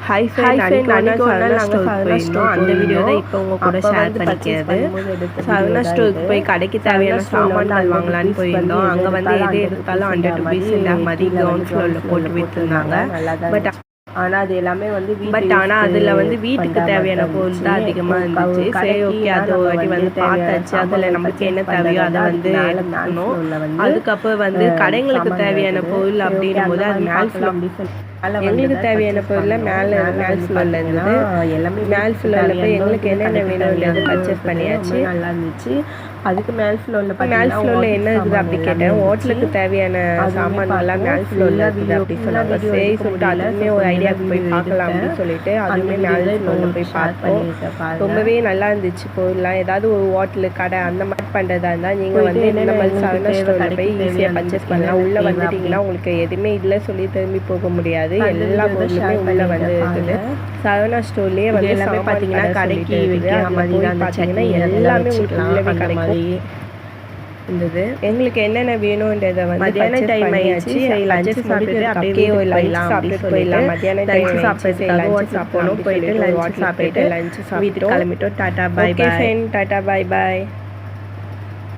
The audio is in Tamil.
ஹாய் ஃப்ரெண்ட், அன்னைக்கு ஒரு நாள் நாங்கள் சரவணா ஸ்டோர் அந்த வீடியோ தான் இப்போ உங்கள் கூட ஷேர் பண்ணிக்கிறது. சரவணா ஸ்டோருக்கு போய் கடைக்கு தேவையான சாமான்கள் வாங்கலான்னு போயிருந்தோம். அங்கே வந்து எது எடுத்தாலும் 100 rupees இந்த மாதிரி கிரவுண்ட் ஃப்ளோரில் போட்டு விற்றுருந்தாங்க. ஆனால் அது எல்லாமே வந்து அதில் வந்து வீட்டுக்கு தேவையான பொருள் தான் அதிகமாக இருந்துச்சு. சரி, ஓகே, அது ஒரு வாட்டி வந்து பார்த்தாச்சு. அதில் நம்மளுக்கு என்ன தேவையோ அதை வந்து எடுக்கணும். அதுக்கப்புறம் வந்து கடைங்களுக்கு தேவையான பொருள் அப்படின்னும் போது அது எங்களுக்கு தேவையான பொருளில் மேல் ஃப்ளோரில் இருந்தது. எல்லாமே மேல் ஃப்ளோரில் போய் எங்களுக்கு என்னென்ன வேணும் இல்லையாது பர்ச்சேஸ் பண்ணியாச்சு. நல்லா இருந்துச்சு. அதுக்கு மேல் ஃப்ளோரில் என்ன இருக்குது அப்படி கேட்டேன். ஹோட்டலுக்கு தேவையான சாமான்கள்லாம் மேல் ஃப்ளோரில் இருக்குது அப்படி சொன்னாங்க. சரி சொல்லிட்டு அதுவுமே ஒரு ஐடியாவுக்கு போய் பார்க்கலாம் அப்படின்னு சொல்லிட்டு அதுவுமே மேல் ஃப்ளோரில் போய் பார்த்தோம். ரொம்பவே நல்லா இருந்துச்சு பொருள்லாம். ஏதாவது ஒரு ஹோட்டலு கடை அந்த மாதிரி பண்ணுறதா இருந்தால் நீங்கள் வந்து இந்த மாதிரி சரவணா ஸ்டோரில் போய் ஈஸியாக பர்ச்சேஸ் பண்ணலாம். உள்ளே வந்துட்டிங்கன்னா உங்களுக்கு எதுவுமே இல்லை சொல்லி திரும்பி போக முடியாது. எல்லா பொருளுமே உள்ளே வந்து இருக்குது. சரவணா ஸ்டோர்லேயே வந்து எல்லாமே பார்த்தீங்கன்னா கடைக்கு வைக்கிற மாதிரி தான் பார்த்தீங்கன்னா எல்லாமே உங்களுக்கு உள்ளவே கிடைக்கும் இருந்தது. எங்களுக்கு என்னென்ன வேணுன்றதை வந்து மத்தியான டைம் ஆயிடுச்சு. லஞ்சு சாப்பிட்டு அப்படியே சாப்பிட்டு போயிடலாம். மத்தியான டைம் சாப்பிட்டு லஞ்சு சாப்பிடணும். போயிட்டு லஞ்சு சாப்பிட்டு லஞ்சு வீட்டுக்கு கிளம்பிட்டோம். டாட்டா பாய் பாய். டாட்டா பாய் பாய்.